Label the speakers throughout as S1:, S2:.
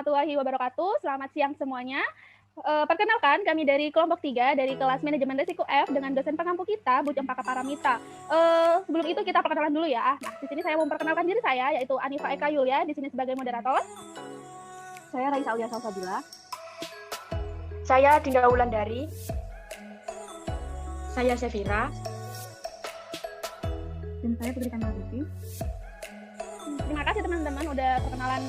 S1: warahmatullahi wabarakatuh. Selamat siang semuanya. Perkenalkan, kami dari kelompok 3 dari kelas manajemen risiko F dengan dosen pengampu kita, Bu Cempaka Paramita. Sebelum itu kita perkenalan dulu ya. Nah, di sini saya mau memperkenalkan diri saya, yaitu Anifa Eka Yulia, di sini sebagai moderator.
S2: Saya Raisa Aulia Salsabila.
S3: Saya Dinda Wulandari.
S4: Saya Sefira.
S5: Dan saya Putri Kamaliti.
S1: Terima kasih teman-teman udah perkenalan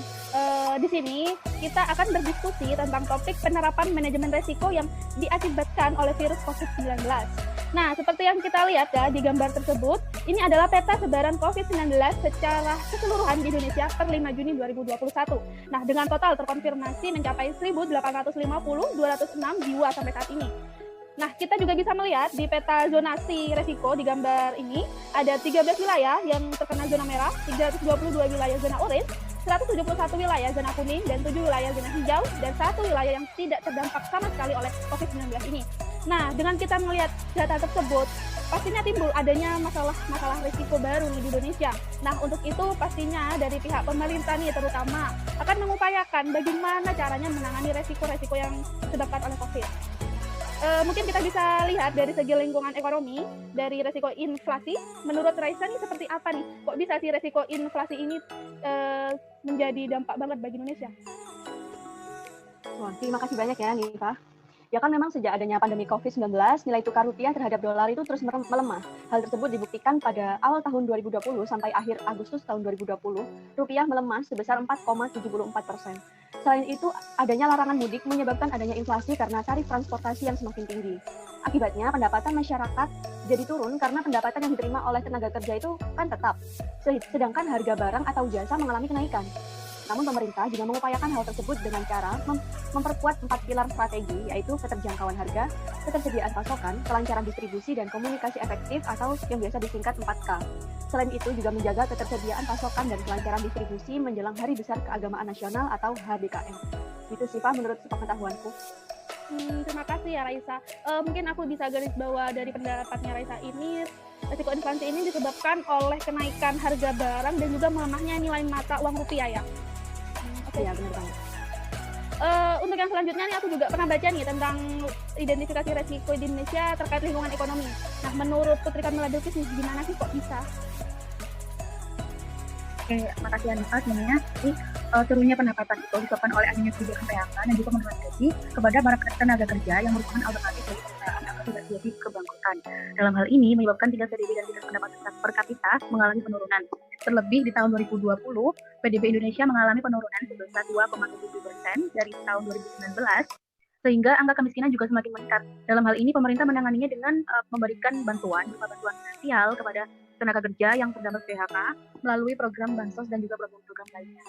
S1: di sini. Kita akan berdiskusi tentang topik penerapan manajemen risiko yang diakibatkan oleh virus COVID-19. Nah, seperti yang kita lihat ya di gambar tersebut, ini adalah peta sebaran COVID-19 secara keseluruhan di Indonesia per 5 Juni 2021. Nah, dengan total terkonfirmasi mencapai 1.850.206 jiwa sampai saat ini. Nah, kita juga bisa melihat di peta zonasi resiko di gambar ini ada 13 wilayah yang terkena zona merah, 322 wilayah zona orange, 171 wilayah zona kuning, dan 7 wilayah zona hijau, dan 1 wilayah yang tidak terdampak sama sekali oleh COVID-19 ini. Nah, dengan kita melihat data tersebut, pastinya timbul adanya masalah risiko baru di Indonesia. Nah, untuk itu pastinya dari pihak pemerintah nih terutama akan mengupayakan bagaimana caranya menangani resiko-resiko yang disebabkan oleh COVID. Mungkin kita bisa lihat dari segi lingkungan ekonomi, dari resiko inflasi. Menurut Raisa nih seperti apa nih? Kok bisa sih resiko inflasi ini menjadi dampak banget bagi Indonesia?
S2: Wah, terima kasih banyak ya, Nifa. Ya kan memang sejak adanya pandemi COVID-19, nilai tukar rupiah terhadap dolar itu terus melemah. Hal tersebut dibuktikan pada awal tahun 2020 sampai akhir Agustus tahun 2020, rupiah melemah sebesar 4,74%. Selain itu, adanya larangan mudik menyebabkan adanya inflasi karena tarif transportasi yang semakin tinggi. Akibatnya, pendapatan masyarakat jadi turun karena pendapatan yang diterima oleh tenaga kerja itu kan tetap, sedangkan harga barang atau jasa mengalami kenaikan. Namun pemerintah juga mengupayakan hal tersebut dengan cara memperkuat 4 pilar strategi, yaitu keterjangkauan harga, ketersediaan pasokan, kelancaran distribusi, dan komunikasi efektif atau yang biasa disingkat 4K. Selain itu juga menjaga ketersediaan pasokan dan kelancaran distribusi menjelang Hari Besar Keagamaan Nasional atau HBKN. Itu sih Pak menurut sepengetahuanku.
S1: Terima kasih ya Raisa. Mungkin aku bisa garis bawah dari pendapatnya Raisa ini, risiko inflasi ini disebabkan oleh kenaikan harga barang dan juga melemahnya nilai mata uang rupiah ya.
S2: Iya, benar banget.
S1: Untuk yang selanjutnya nih aku juga pernah baca nih tentang identifikasi resiko di Indonesia terkait lingkungan ekonomi. Nah, menurut Putri Kamaliti nih gimana sih kok bisa?
S5: Oke, makasih Anifa. Sebenarnya ini turunnya pendapatan itu disebabkan oleh adanya kebijakan PHK dan juga penurunan gaji kepada para tenaga kerja yang merupakan alternatif bagi perusahaan agar tidak terjadi kebangkrutan. Dalam hal ini menyebabkan tingkat PDB dan tingkat pendapatan per kapita mengalami penurunan. Terlebih di tahun 2020, PDB Indonesia mengalami penurunan sebesar 2,7% dari tahun 2019, sehingga angka kemiskinan juga semakin meningkat. Dalam hal ini, pemerintah menanganinya dengan memberikan bantuan finansial kepada tenaga kerja yang terdampak PHK melalui program bansos dan juga program-program lainnya.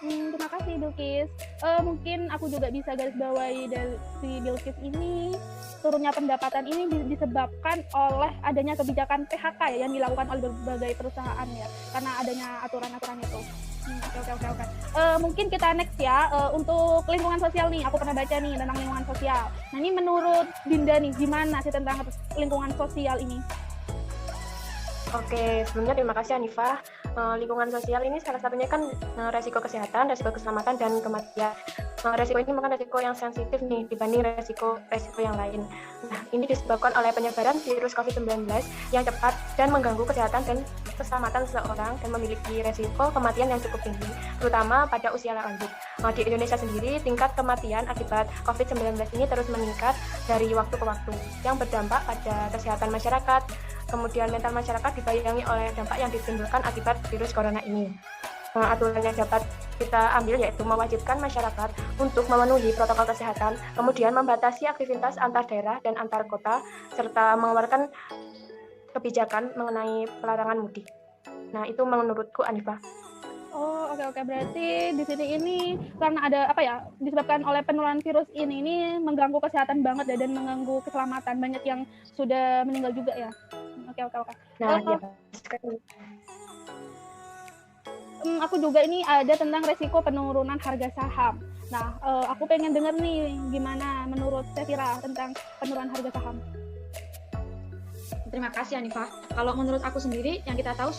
S1: Terima kasih Bilkis. Mungkin aku juga bisa garis bawahi dari si Bilkis ini, turunnya pendapatan ini disebabkan oleh adanya kebijakan PHK ya, yang dilakukan oleh berbagai perusahaan ya, karena adanya aturan-aturan itu. Oke. Mungkin kita next ya, untuk lingkungan sosial nih, aku pernah baca nih tentang lingkungan sosial. Nah ini menurut Dinda nih, gimana sih tentang lingkungan sosial ini?
S3: Oke, sebelumnya terima kasih Anifa. Lingkungan sosial ini salah satunya kan resiko kesehatan, resiko keselamatan, dan kematian. Resiko ini merupakan resiko yang sensitif nih dibanding resiko yang lain. Nah, ini disebabkan oleh penyebaran virus COVID-19 yang cepat dan mengganggu kesehatan dan keselamatan seseorang dan memiliki resiko kematian yang cukup tinggi, terutama pada usia lanjut. Di Indonesia sendiri, tingkat kematian akibat COVID-19 ini terus meningkat dari waktu ke waktu, yang berdampak pada kesehatan masyarakat. Kemudian mental masyarakat dibayangi oleh dampak yang ditimbulkan akibat virus corona ini. Aturan yang dapat kita ambil yaitu mewajibkan masyarakat untuk memenuhi protokol kesehatan, kemudian membatasi aktivitas antar daerah dan antar kota, serta mengeluarkan kebijakan mengenai pelarangan mudik. Nah, itu menurutku Anifa.
S1: Oh, oke. Berarti di sini ini karena ada disebabkan oleh penularan virus ini mengganggu kesehatan banget ya, dan mengganggu keselamatan, banyak yang sudah meninggal juga ya. Oke.
S3: Nah, ya.
S1: Aku juga ini ada tentang resiko penurunan harga saham. Nah, aku pengen dengar nih gimana menurut Sefira tentang penurunan harga saham.
S4: Terima kasih Hanifah. Kalau menurut aku sendiri, yang kita tahu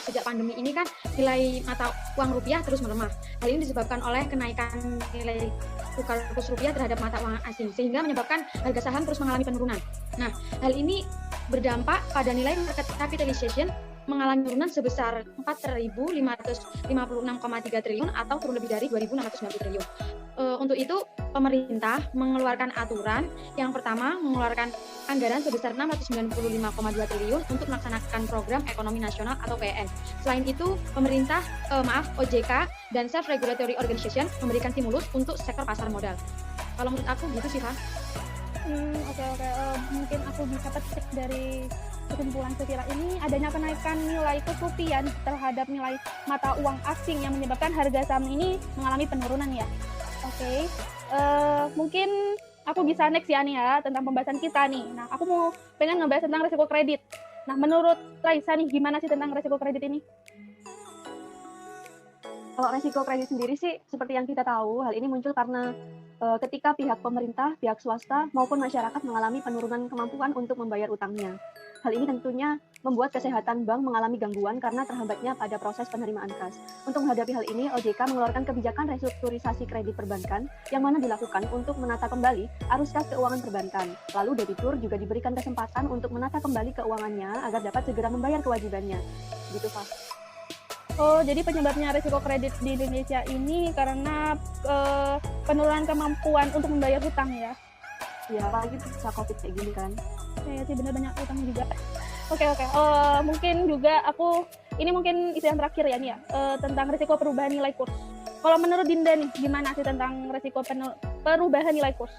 S4: sejak pandemi ini kan nilai mata uang rupiah terus melemah. Hal ini disebabkan oleh kenaikan nilai tukar kurs rupiah terhadap mata uang asing, sehingga menyebabkan harga saham terus mengalami penurunan. Nah, hal ini berdampak pada nilai market capitalization mengalami penurunan sebesar 4.556,3 triliun atau kurang lebih dari 2.690 triliun. Untuk itu, pemerintah mengeluarkan aturan yang pertama mengeluarkan anggaran sebesar 695,2 triliun untuk melaksanakan program ekonomi nasional atau PEN. Selain itu, pemerintah, OJK dan Self Regulatory Organization memberikan stimulus untuk sektor pasar modal. Kalau menurut aku gitu sih, Pak.
S1: Oke. Mungkin aku bisa petik dari kesimpulan Sefira ini adanya kenaikan nilai kurs rupiah terhadap nilai mata uang asing yang menyebabkan harga saham ini mengalami penurunan ya. Oke. Mungkin aku bisa next ya nih ya tentang pembahasan kita nih. Nah, aku mau pengen ngebahas tentang resiko kredit. Nah, menurut Raisa nih gimana sih tentang resiko kredit ini?
S2: Kalau resiko kredit sendiri sih, seperti yang kita tahu, hal ini muncul karena ketika pihak pemerintah, pihak swasta, maupun masyarakat mengalami penurunan kemampuan untuk membayar utangnya. Hal ini tentunya membuat kesehatan bank mengalami gangguan karena terhambatnya pada proses penerimaan kas. Untuk menghadapi hal ini, OJK mengeluarkan kebijakan restrukturisasi kredit perbankan yang mana dilakukan untuk menata kembali arus kas keuangan perbankan. Lalu debitur juga diberikan kesempatan untuk menata kembali keuangannya agar dapat segera membayar kewajibannya. Gitu, Pak.
S1: Oh, jadi penyebabnya resiko kredit di Indonesia ini karena penurunan kemampuan untuk membayar hutang ya?
S2: Ya, apalagi pasca COVID kayak gini kan.
S1: Saya sih benar banyak utang juga. Oke. Mungkin juga ini mungkin isu yang terakhir ya nih ya, tentang resiko perubahan nilai kurs. Kalau menurut Dinda nih, gimana sih tentang resiko perubahan nilai kurs?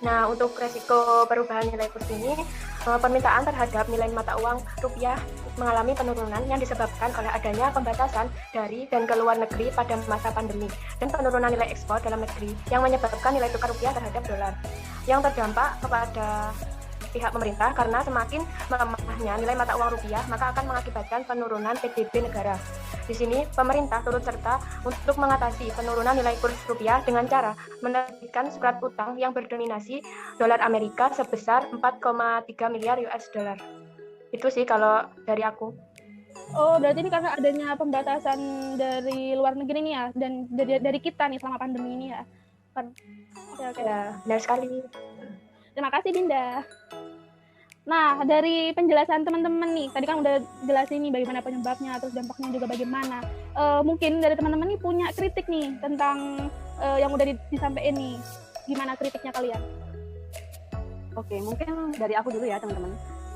S3: Nah, untuk resiko perubahan nilai kurs ini, permintaan terhadap nilai mata uang rupiah mengalami penurunan yang disebabkan oleh adanya pembatasan dari dan ke luar negeri pada masa pandemi dan penurunan nilai ekspor dalam negeri yang menyebabkan nilai tukar rupiah terhadap dolar yang terdampak kepada pihak pemerintah karena semakin melemahnya nilai mata uang rupiah maka akan mengakibatkan penurunan PDB negara. Di sini pemerintah turut serta untuk mengatasi penurunan nilai kurs rupiah dengan cara menerbitkan surat utang yang berdominasi dolar Amerika sebesar 4,3 miliar US dollar. Itu sih kalau dari aku.
S1: Oh, berarti ini karena adanya pembatasan dari luar negeri nih ya, dan dari kita nih selama pandemi ini ya. Oke.
S3: Ya, benar sekali.
S1: Terima kasih Dinda. Nah, dari penjelasan teman-teman nih, tadi kan udah jelasin nih bagaimana penyebabnya, terus dampaknya juga bagaimana. Mungkin dari teman-teman nih punya kritik nih tentang yang udah disampaikan nih. Gimana kritiknya kalian?
S2: Oke, mungkin dari aku dulu ya teman-teman.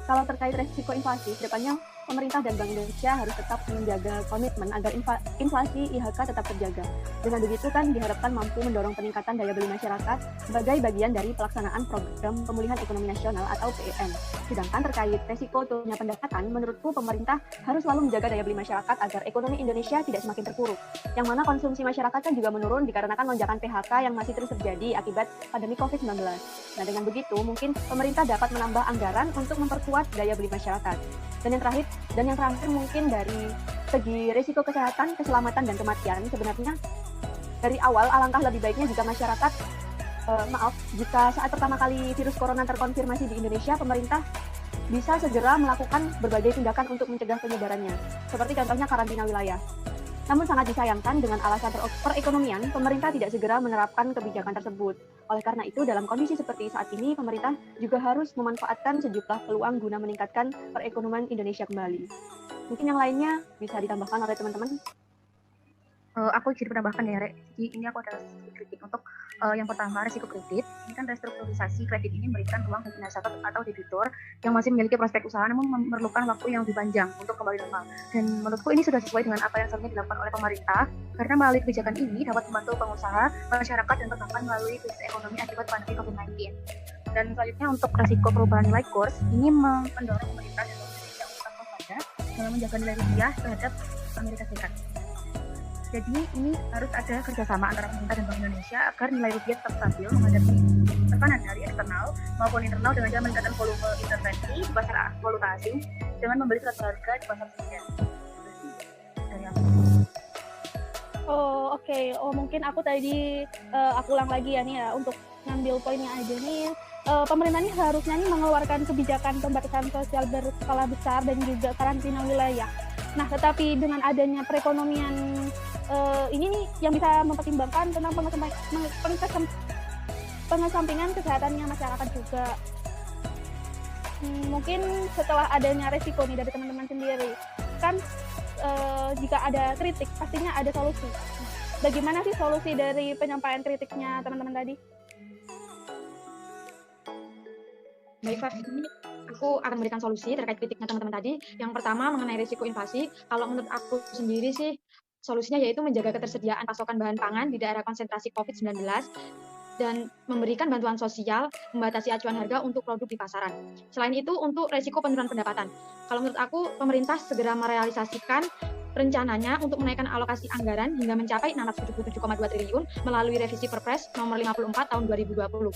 S2: Kalau terkait resiko inflasi, kedepannya pemerintah dan Bank Indonesia harus tetap menjaga komitmen agar inflasi IHK tetap terjaga. Dengan begitu kan diharapkan mampu mendorong peningkatan daya beli masyarakat sebagai bagian dari pelaksanaan program pemulihan ekonomi nasional atau PEN. Sedangkan terkait resiko turunnya pendapatan, menurutku pemerintah harus selalu menjaga daya beli masyarakat agar ekonomi Indonesia tidak semakin terpuruk. Yang mana konsumsi masyarakat kan juga menurun dikarenakan lonjakan PHK yang masih terus terjadi akibat pandemi COVID-19. Nah, dengan begitu mungkin pemerintah dapat menambah anggaran untuk memperkuat daya beli masyarakat. Dan yang terakhir mungkin dari segi risiko kesehatan, keselamatan, dan kematian, sebenarnya dari awal alangkah lebih baiknya jika masyarakat, jika saat pertama kali virus corona terkonfirmasi di Indonesia, pemerintah bisa segera melakukan berbagai tindakan untuk mencegah penyebarannya, seperti contohnya karantina wilayah. Namun sangat disayangkan dengan alasan perekonomian, pemerintah tidak segera menerapkan kebijakan tersebut. Oleh karena itu, dalam kondisi seperti saat ini, pemerintah juga harus memanfaatkan sejumlah peluang guna meningkatkan perekonomian Indonesia kembali. Mungkin yang lainnya bisa ditambahkan oleh teman-teman.
S5: Aku jadi menambahkan ya, Rek. Jadi ini aku ada kritik untuk yang pertama, resiko kredit. Ini kan restrukturisasi kredit ini memberikan ruang bagi nasabah atau debitur yang masih memiliki prospek usaha namun memerlukan waktu yang lebih panjang untuk kembali normal. Dan menurutku ini sudah sesuai dengan apa yang seharusnya dilakukan oleh pemerintah, karena melalui kebijakan ini dapat membantu pengusaha, masyarakat, dan perbankan melalui krisis ekonomi akibat pandemi COVID-19. Dan selanjutnya untuk resiko perubahan nilai kurs, ini mendorong pemerintah dan Indonesia untuk tetap waspada dalam menjaga nilai rupiah terhadap Amerika Serikat. Jadi ini harus ada kerjasama antara pemerintah dan Bank Indonesia agar nilai rupiah tetap stabil menghadapi tekanan dari eksternal maupun internal dengan cara meningkatkan volume intervensi di pasar valuta asing dengan membeli surat berharga di pasar sekunder. Dari aku.
S1: Oh, oke. Oh, mungkin aku tadi aku ulang lagi ya nih ya untuk ngambil poinnya aja nih. pemerintah ini harusnya nih mengeluarkan kebijakan pembatasan sosial berskala besar dan juga karantina wilayah. Nah, tetapi dengan adanya perekonomian ini nih yang bisa mempertimbangkan tentang pengesampingan kesehatannya masyarakat juga. Mungkin setelah adanya resiko nih dari teman-teman sendiri, kan jika ada kritik pastinya ada solusi. Nah, bagaimana sih solusi dari penyampaian kritiknya teman-teman tadi?
S4: Baik, Faf, ini aku akan memberikan solusi terkait kritiknya teman-teman tadi. Yang pertama mengenai risiko inflasi. Kalau menurut aku sendiri sih, solusinya yaitu menjaga ketersediaan pasokan bahan pangan di daerah konsentrasi COVID-19 dan memberikan bantuan sosial, membatasi acuan harga untuk produk di pasaran. Selain itu, untuk resiko penurunan pendapatan. Kalau menurut aku, pemerintah segera merealisasikan rencananya untuk menaikkan alokasi anggaran hingga mencapai 677,2 triliun melalui revisi Perpres nomor 54 tahun 2020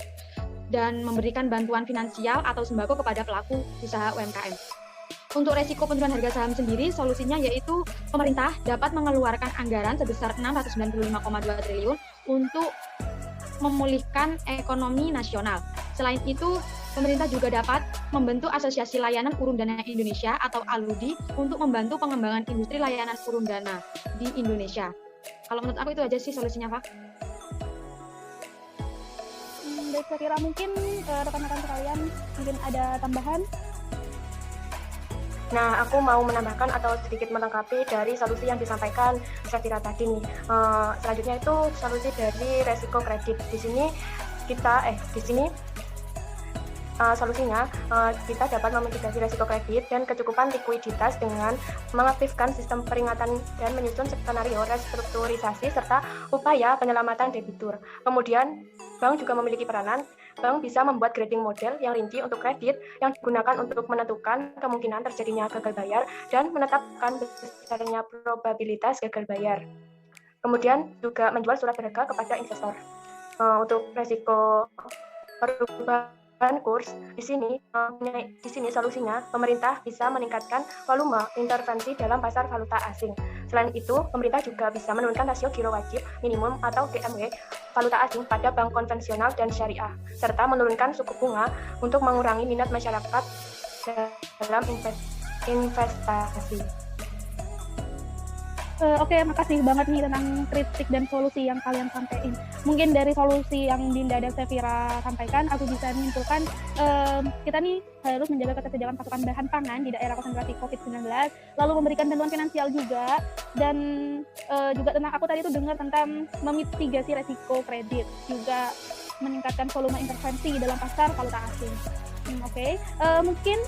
S4: dan memberikan bantuan finansial atau sembako kepada pelaku usaha UMKM. Untuk resiko penurunan harga saham sendiri, solusinya yaitu pemerintah dapat mengeluarkan anggaran sebesar 695,2 triliun untuk memulihkan ekonomi nasional. Selain itu, pemerintah juga dapat membentuk Asosiasi Layanan Urun Dana Indonesia atau ALUDI untuk membantu pengembangan industri layanan urun dana di Indonesia. Kalau menurut aku itu aja sih solusinya, Pak.
S1: Baik, saya kira mungkin rekan-rekan sekalian mungkin ada tambahan.
S3: Nah, aku mau menambahkan atau sedikit melengkapi dari solusi yang disampaikan Safira tadi nih. Selanjutnya itu solusi dari resiko kredit. Solusinya kita dapat memitigasi resiko kredit dan kecukupan likuiditas dengan mengaktifkan sistem peringatan dan menyusun skenario restrukturisasi serta upaya penyelamatan debitur. Kemudian, bank juga memiliki peranan. Bank bisa membuat grading model yang rinci untuk kredit yang digunakan untuk menentukan kemungkinan terjadinya gagal bayar dan menetapkan besarnya probabilitas gagal bayar. Kemudian juga menjual surat berharga kepada investor. Untuk resiko perubahan kurs di sini solusinya pemerintah bisa meningkatkan volume intervensi dalam pasar valuta asing. Selain itu, pemerintah juga bisa menurunkan rasio giro wajib minimum atau GMW valuta asing pada bank konvensional dan syariah, serta menurunkan suku bunga untuk mengurangi minat masyarakat dalam investasi.
S1: Oke, makasih banget nih tentang kritik dan solusi yang kalian sampaikan. Mungkin dari solusi yang Dinda dan Safira sampaikan, aku bisa menyimpulkan kita nih harus menjaga ketersediaan pasokan bahan pangan di daerah konsentrasi COVID-19, lalu memberikan bantuan finansial juga, dan juga tentang aku tadi itu dengar tentang memitigasi resiko kredit, juga meningkatkan volume intervensi dalam pasar valuta asing. Oke. Mungkin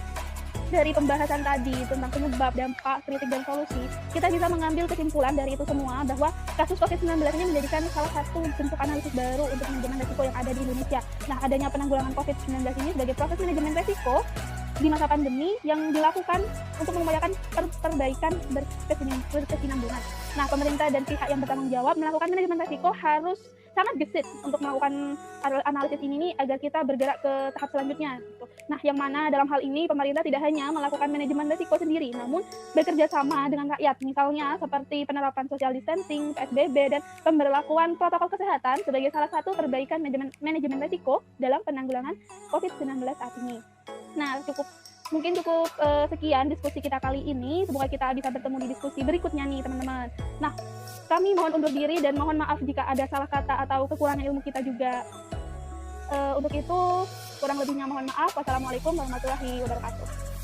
S1: dari pembahasan tadi tentang penyebab, dampak, kritik, dan solusi, kita bisa mengambil kesimpulan dari itu semua bahwa kasus COVID-19 ini menjadikan salah satu bentuk analisis baru untuk manajemen resiko yang ada di Indonesia. Nah, adanya penanggulangan COVID-19 ini sebagai proses manajemen resiko di masa pandemi yang dilakukan untuk mengupayakan perbaikan berkesinambungan. Nah, pemerintah dan pihak yang bertanggung jawab melakukan manajemen resiko harus sangat gesit untuk melakukan analisis ini nih agar kita bergerak ke tahap selanjutnya. Nah, yang mana dalam hal ini pemerintah tidak hanya melakukan manajemen risiko sendiri, namun bekerja sama dengan rakyat, misalnya seperti penerapan social distancing, PSBB, dan pemberlakuan protokol kesehatan sebagai salah satu perbaikan manajemen risiko dalam penanggulangan COVID-19 saat ini. Nah, mungkin cukup sekian diskusi kita kali ini. Semoga kita bisa bertemu di diskusi berikutnya nih, teman-teman. Nah, kami mohon undur diri dan mohon maaf jika ada salah kata atau kekurangan ilmu kita juga. Untuk itu, kurang lebihnya mohon maaf. Wassalamualaikum warahmatullahi wabarakatuh.